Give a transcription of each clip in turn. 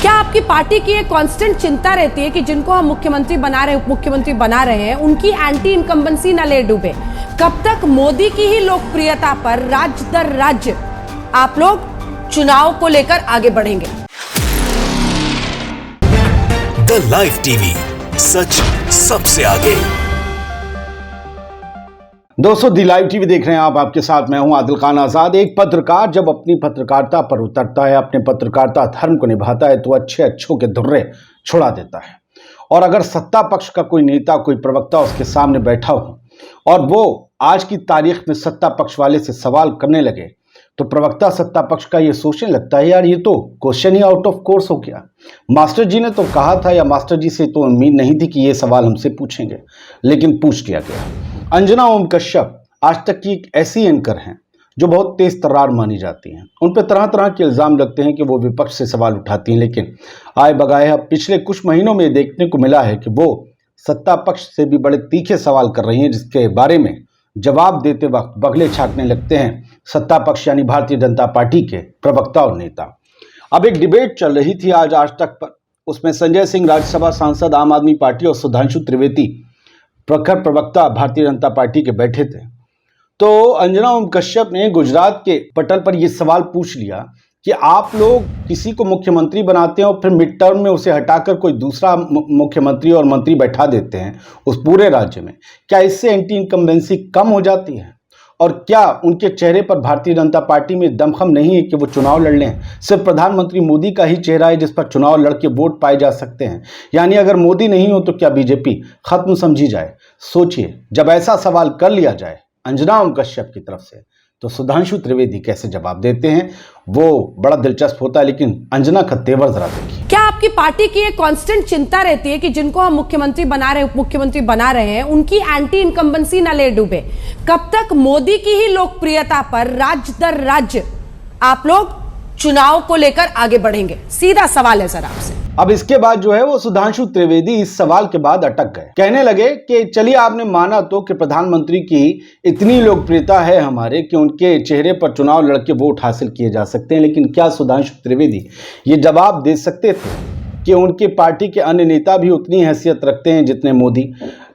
क्या आपकी पार्टी की एक कांस्टेंट चिंता रहती है कि जिनको हम मुख्यमंत्री बना रहे हैं, उप मुख्यमंत्री बना रहे हैं, उनकी एंटी इनकम्बेंसी न ले डूबे? कब तक मोदी की ही लोकप्रियता पर राज्य दर राज्य आप लोग चुनाव को लेकर आगे बढ़ेंगे? द लाइव टीवी, सच सबसे आगे। दोस्तों, दी लाइव टीवी देख रहे हैं आप, आपके साथ मैं हूं आदिल खान आजाद। एक पत्रकार जब अपनी पत्रकारिता पर उतरता है, अपने पत्रकारिता धर्म को निभाता है, तो अच्छे अच्छों के धुर्रे छुड़ा देता है। और अगर सत्ता पक्ष का कोई नेता, कोई प्रवक्ता उसके सामने बैठा हो और वो आज की तारीख में सत्ता पक्ष वाले से सवाल करने लगे, तो प्रवक्ता सत्ता पक्ष का ये सोचने लगता है, यार ये तो question he out of course हो गया। मास्टर जी ने तो कहा था, या मास्टर जी से तो उम्मीद नहीं थी कि ये सवाल हमसे पूछेंगे, लेकिन पूछ लिया गया। अंजना ओम कश्यप आज तक की एक ऐसी एंकर हैं जो बहुत तेज तर्रार मानी जाती हैं। उन पर तरह तरह के इल्ज़ाम लगते हैं कि वो विपक्ष से सवाल उठाती हैं, लेकिन आए बगाए अब पिछले कुछ महीनों में देखने को मिला है कि वो सत्ता पक्ष से भी बड़े तीखे सवाल कर रही हैं, जिसके बारे में जवाब देते वक्त बगले छाटने लगते हैं सत्ता पक्ष यानी भारतीय जनता पार्टी के प्रवक्ता और नेता। अब एक डिबेट चल रही थी आज तक पर, उसमें संजय सिंह राज्यसभा सांसद आम आदमी पार्टी और सुधांशु त्रिवेदी प्रखर प्रवक्ता भारतीय जनता पार्टी के बैठे थे। तो अंजना ओम कश्यप ने गुजरात के पटल पर यह सवाल पूछ लिया कि आप लोग किसी को मुख्यमंत्री बनाते हैं और फिर मिड टर्म में उसे हटाकर कोई दूसरा मुख्यमंत्री और मंत्री बैठा देते हैं उस पूरे राज्य में, क्या इससे एंटी इनकम्बेंसी कम हो जाती है? और क्या उनके चेहरे पर भारतीय जनता पार्टी में दमखम नहीं है कि वो चुनाव लड़ लें? सिर्फ प्रधानमंत्री मोदी का ही चेहरा है जिस पर चुनाव लड़के वोट पाए जा सकते हैं, यानी अगर मोदी नहीं हो तो क्या बीजेपी खत्म समझी जाए? सोचिए, जब ऐसा सवाल कर लिया जाए अंजना ओम कश्यप की तरफ से, तो सुधांशु त्रिवेदी कैसे जवाब देते हैं, वो बड़ा दिलचस्प होता है। लेकिन अंजना का तेवर जरा देखिए। क्या आपकी पार्टी की एक कांस्टेंट चिंता रहती है कि जिनको हम मुख्यमंत्री बना रहे हैं, उप मुख्यमंत्री बना रहे हैं, उनकी एंटी इनकम्बेंसी न ले डूबे? कब तक मोदी की ही लोकप्रियता पर राज्य दर राज्य आप लोग चुनाव को लेकर आगे बढ़ेंगे? सीधा सवाल है सर आपसे। अब इसके बाद जो है वो सुधांशु त्रिवेदी इस सवाल के बाद अटक गए, कहने लगे कि चलिए आपने माना तो कि प्रधानमंत्री की इतनी लोकप्रियता है हमारे कि उनके चेहरे पर चुनाव लड़के वोट हासिल किए जा सकते हैं, लेकिन क्या सुधांशु त्रिवेदी ये जवाब दे सकते थे कि उनके पार्टी के अन्य नेता भी उतनी हैसियत रखते हैं जितने मोदी?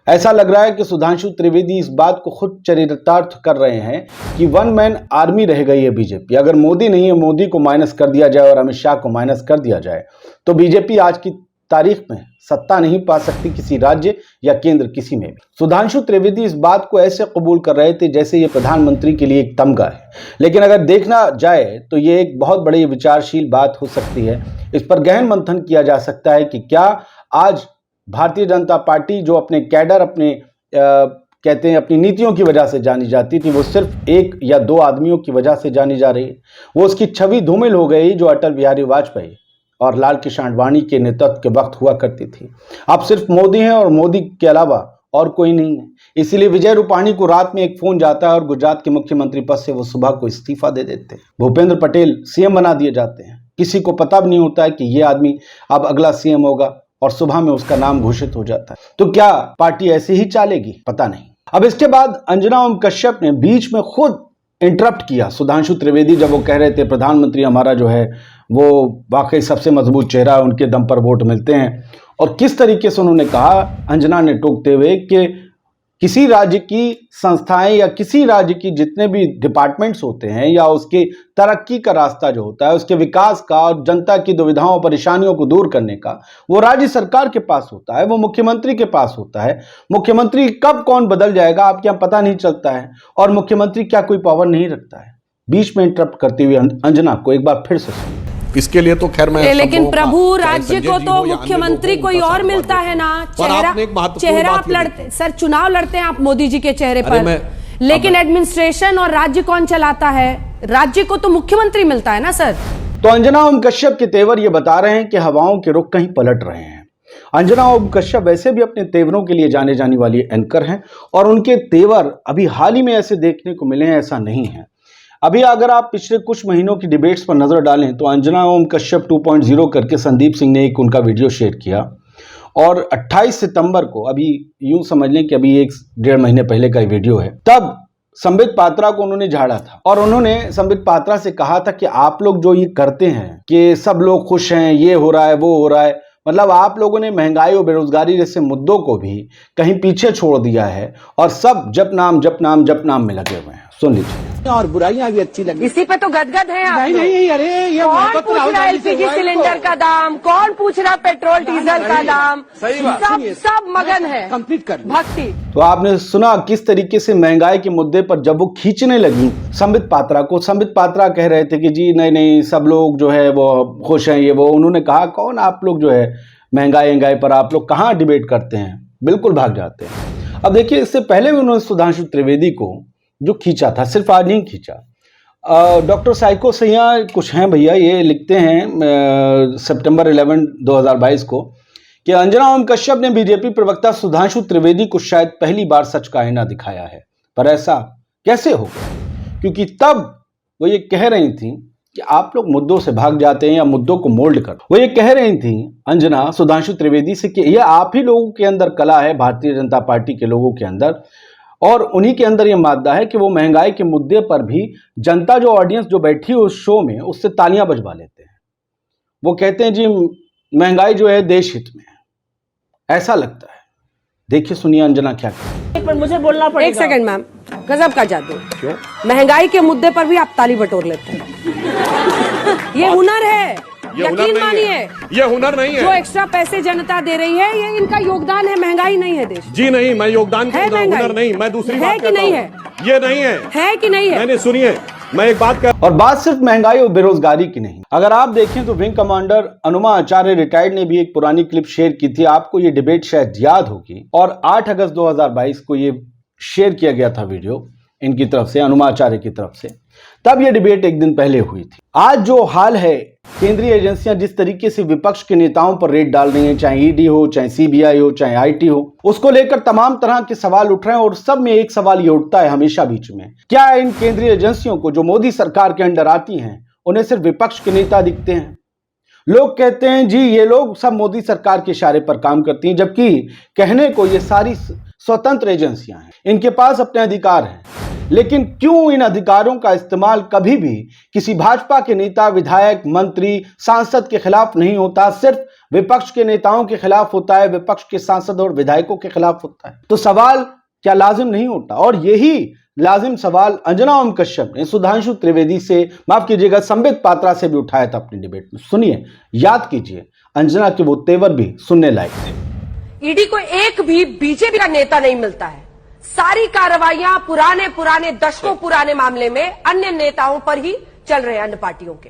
ऐसा लग रहा है कि सुधांशु त्रिवेदी इस बात को खुद चरितार्थ कर रहे हैं कि वन मैन आर्मी रह गई है बीजेपी। अगर मोदी नहीं है, मोदी को माइनस कर दिया जाए और अमित शाह को माइनस कर दिया जाए, तो बीजेपी आज की तारीख में सत्ता नहीं पा सकती किसी राज्य या केंद्र किसी में भी। सुधांशु त्रिवेदी इस बात को ऐसे कबूल कर रहे थे जैसे ये प्रधानमंत्री के लिए एक तमगा है, लेकिन अगर देखना जाए तो ये एक बहुत बड़ी विचारशील बात हो सकती है। इस पर गहन मंथन किया जा सकता है कि क्या आज भारतीय जनता पार्टी जो अपने कैडर, अपने कहते हैं अपनी नीतियों की वजह से जानी जाती थी, वो सिर्फ एक या दो आदमियों की वजह से जानी जा रही है। वो उसकी छवि धूमिल हो गई जो अटल बिहारी वाजपेयी और लाल कृष्ण आडवाणी के नेतृत्व के वक्त हुआ करती थी। अब सिर्फ मोदी हैं और मोदी के अलावा और कोई नहीं है। इसीलिए विजय रूपाणी को रात में एक फोन जाता है और गुजरात के मुख्यमंत्री पद से वो सुबह को इस्तीफा दे देते हैं। भूपेंद्र पटेल सीएम बना दिए जाते हैं। किसी को पता भी नहीं होता है कि ये आदमी अब अगला सीएम होगा और सुबह में उसका नाम घोषित हो जाता है। तो क्या पार्टी ऐसे ही चलेगी? पता नहीं। अब इसके बाद अंजना ओम कश्यप ने बीच में खुद इंटरप्ट किया सुधांशु त्रिवेदी, जब वो कह रहे थे प्रधानमंत्री हमारा जो है वो वाकई सबसे मजबूत चेहरा है, उनके दम पर वोट मिलते हैं। और किस तरीके से उन्होंने कहा, अंजना ने टोकते हुए, कि किसी राज्य की संस्थाएं या किसी राज्य की जितने भी डिपार्टमेंट्स होते हैं या उसके तरक्की का रास्ता जो होता है, उसके विकास का और जनता की दुविधाओं परेशानियों को दूर करने का, वो राज्य सरकार के पास होता है, वो मुख्यमंत्री के पास होता है। मुख्यमंत्री कब कौन बदल जाएगा आपके यहाँ पता नहीं चलता है, और मुख्यमंत्री क्या कोई पावर नहीं रखता है? बीच में इंटरप्ट करते हुए अंजना को एक बार फिर से सुनिए। इसके लिए तो खैर मैं, लेकिन प्रभु राज्य को तो मुख्यमंत्री कोई और मिलता है ना। चेहरा आप लड़ते सर, चुनाव लड़ते हैं आप मोदी जी के चेहरे पर, लेकिन एडमिनिस्ट्रेशन और राज्य कौन चलाता है? राज्य को तो मुख्यमंत्री मिलता है ना सर। तो अंजना ओम कश्यप के तेवर ये बता रहे हैं कि हवाओं के रुख कहीं पलट रहे हैं। अंजना ओम कश्यप वैसे भी अपने तेवरों के लिए जाने जाने वाली एंकर हैं, और उनके तेवर अभी हाल ही में ऐसे देखने को मिले हैं, ऐसा नहीं है। अभी अगर आप पिछले कुछ महीनों की डिबेट्स पर नजर डालें तो अंजना ओम कश्यप 2.0 करके संदीप सिंह ने एक उनका वीडियो शेयर किया, और 28 सितंबर को, अभी यूं समझ लें कि अभी 1-1.5 महीने पहले का वीडियो है, तब संबित पात्रा को उन्होंने झाड़ा था और उन्होंने संबित पात्रा से कहा था कि आप लोग जो ये करते हैं कि सब लोग खुश हैं, ये हो रहा है, वो हो रहा है, मतलब आप लोगों ने महंगाई और बेरोजगारी जैसे मुद्दों को भी कहीं पीछे छोड़ दिया है और सब जप नाम जप नाम जप नाम में लगे हुए हैं। सुन लीजिए। और बुराइयां भी अच्छी लगी। इसी पे तो गदगद है आप नहीं लोग। नहीं, अरे ये कौन पूछ रहा है एलपीजी सिलेंडर का दाम, कौन पूछ रहा पेट्रोल डीजल का दाम, सही बात। सब मगन है कंप्लीट कर लो। भक्ति। तो आपने सुना किस तरीके से महंगाई के मुद्दे पर जब वो खींचने लगी संबित पात्रा को, संबित पात्रा कह रहे थे कि जी नहीं नहीं सब लोग जो है वो खुश हैं, ये वो। उन्होंने कहा कौन आप लोग जो है महंगाई पर आप लोग कहाँ डिबेट करते हैं, बिल्कुल भाग जाते हैं। अब देखिए इससे पहले भी उन्होंने सुधांशु त्रिवेदी को जो खींचा था, सिर्फ आज नहीं खींचा। डॉक्टर साइको सैया कुछ हैं भैया, ये लिखते हैं सितंबर 11, 2022 को कि अंजना ओम कश्यप ने बीजेपी प्रवक्ता सुधांशु त्रिवेदी को शायद पहली बार सच का आईना दिखाया है, पर ऐसा कैसे हो गया? क्योंकि तब वो ये कह रही थी कि आप लोग मुद्दों से भाग जाते हैं या मुद्दों को मोल्ड कर। वो ये कह रही थी अंजना सुधांशु त्रिवेदी से कि ये आप ही लोगों के अंदर कला है, भारतीय जनता पार्टी के लोगों के अंदर, और उन्हीं के अंदर ये मादा है कि वो महंगाई के मुद्दे पर भी जनता जो ऑडियंस जो बैठी है उस शो में उससे तालियां बजवा लेते हैं। वो कहते हैं जी महंगाई जो है देश हित में है, ऐसा लगता है। देखिए सुनिए अंजना क्या कहती है। मुझे बोलना पड़ेगा। एक सेकंड मैम, गजब का जादू। क्यों? महंगाई के मुद्दे पर भी आप ताली बटोर लेते हैं। ये हुनर है, यकीन मानिए। ये हुनर नहीं है। जो एक्स्ट्रा पैसे जनता दे रही है ये इनका योगदान है, महंगाई नहीं है देश। जी नहीं, मैं योगदान है महंगाई, हुनर नहीं, मैं दूसरी है बात कि कहता नहीं हूं। है? ये नहीं है कि नहीं है? मैंने सुनिए, मैं एक बात कर। और बात सिर्फ महंगाई और बेरोजगारी की नहीं। अगर आप देखें तो विंग कमांडर अनुमा आचार्य रिटायर्ड ने भी एक पुरानी क्लिप शेयर की थी, आपको ये डिबेट शायद याद होगी, और 8 अगस्त 2022 को ये शेयर किया गया था वीडियो इनकी तरफ से, अनुमा आचार्य की तरफ से। तब ये डिबेट एक दिन पहले हुई थी। आज जो हाल है, केंद्रीय एजेंसियां जिस तरीके से विपक्ष के नेताओं पर रेड डाल रही हैं, चाहे ईडी हो, चाहे सीबीआई हो, चाहे आईटी हो, उसको लेकर तमाम तरह के सवाल उठ रहे हैं। और सब में एक सवाल ये उठता है हमेशा बीच में, क्या इन केंद्रीय एजेंसियों को जो मोदी सरकार के अंडर आती हैं उन्हें सिर्फ विपक्ष के नेता दिखते हैं? लोग कहते हैं जी ये लोग सब मोदी सरकार के इशारे पर काम करती हैं, जबकि कहने को ये सारी स्वतंत्र एजेंसियां हैं, इनके पास अपने अधिकार हैं। लेकिन क्यों इन अधिकारों का इस्तेमाल कभी भी किसी भाजपा के नेता, विधायक, मंत्री, सांसद के खिलाफ नहीं होता, सिर्फ विपक्ष के नेताओं के खिलाफ होता है, विपक्ष के सांसद और विधायकों के खिलाफ होता है? तो सवाल क्या लाजिम नहीं होता? और यही लाजिम सवाल अंजना ओम कश्यप ने सुधांशु त्रिवेदी से, माफ कीजिएगा, संबित पात्रा से भी उठाया था अपनी डिबेट में। सुनिए, याद कीजिए, अंजना के वो तेवर भी सुनने लायक थे। ईडी को एक भी बीजेपी का नेता नहीं मिलता है। सारी कार्रवाइयां पुराने दशकों पुराने मामले में अन्य नेताओं पर ही चल रहे हैं, अन्य पार्टियों के।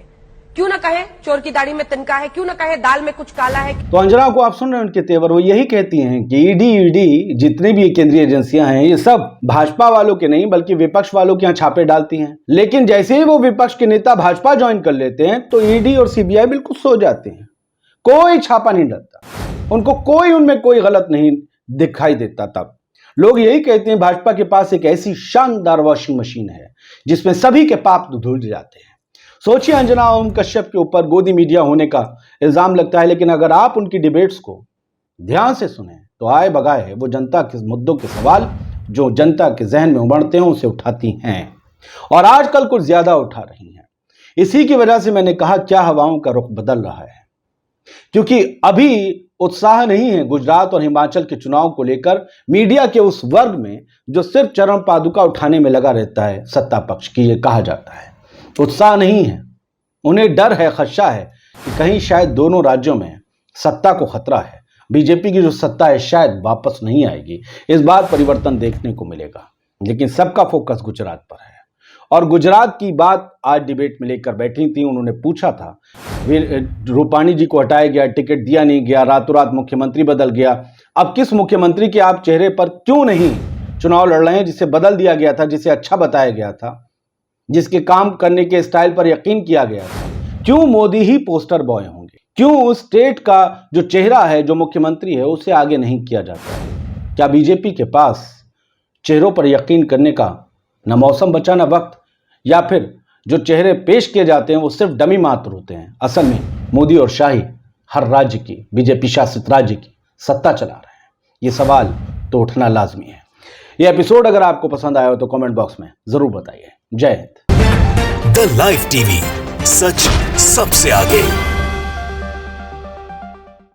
क्यों ना कहे चोर की दाढ़ी में तिनका है, क्यों ना कहे दाल में कुछ काला है। तो अंजना को आप सुन रहे हैं उनके तेवर, वो यही कहती हैं कि ईडी जितनी भी केंद्रीय एजेंसियां हैं ये सब भाजपा वालों के नहीं बल्कि विपक्ष वालों के यहाँ छापे डालती हैं। लेकिन जैसे ही वो विपक्ष के नेता भाजपा ज्वाइन कर लेते हैं तो ईडी और सीबीआई बिल्कुल सो जाते हैं, कोई छापा नहीं डलता, उनको कोई उनमें कोई गलत नहीं दिखाई देता। तब लोग यही कहते हैं भाजपा के पास एक ऐसी शानदार वॉशिंग मशीन है जिसमें सभी के पाप धुल जाते हैं। सोचिए, अंजना ओम कश्यप के ऊपर गोदी मीडिया होने का इल्जाम लगता है, लेकिन अगर आप उनकी डिबेट्स को ध्यान से सुने तो आए बगाए वो जनता के मुद्दों के सवाल जो जनता के जहन में उमड़ते हैं उसे उठाती हैं, और आजकल कुछ ज्यादा उठा रही हैं। इसी की वजह से मैंने कहा क्या हवाओं का रुख बदल रहा है, क्योंकि अभी उत्साह नहीं है गुजरात और हिमाचल के चुनाव को लेकर मीडिया के उस वर्ग में जो सिर्फ चरण पादुका उठाने में लगा रहता है सत्ता पक्ष की, ये कहा जाता है। उत्साह नहीं है, उन्हें डर है, खदशा है कि कहीं शायद दोनों राज्यों में सत्ता को खतरा है, बीजेपी की जो सत्ता है शायद वापस नहीं आएगी, इस बार परिवर्तन देखने को मिलेगा। लेकिन सबका फोकस गुजरात पर है, और गुजरात की बात आज डिबेट में लेकर बैठी थी। उन्होंने पूछा था, रूपाणी जी को हटाया गया, टिकट दिया नहीं गया, रातों रात मुख्यमंत्री बदल गया, अब किस मुख्यमंत्री के आप चेहरे पर क्यों नहीं चुनाव लड़ रहे हैं जिसे बदल दिया गया था, जिसे अच्छा बताया गया था, जिसके काम करने के स्टाइल पर यकीन किया गया था? क्यों मोदी ही पोस्टर बॉय होंगे? क्यों उस स्टेट का जो चेहरा है, जो मुख्यमंत्री है, उसे आगे नहीं किया जाता? क्या बीजेपी के पास चेहरों पर यकीन करने का न मौसम बचा न वक्त, या फिर जो चेहरे पेश किए जाते हैं वो सिर्फ डमी मात्र होते हैं? असल में मोदी और शाही हर राज्य की, बीजेपी शासित राज्य की सत्ता चला रहे हैं। ये सवाल तो उठना लाजमी है। ये एपिसोड अगर आपको पसंद आया हो तो कमेंट बॉक्स में जरूर बताइए। जय हिंद। द लाइव टीवी, सच सबसे आगे।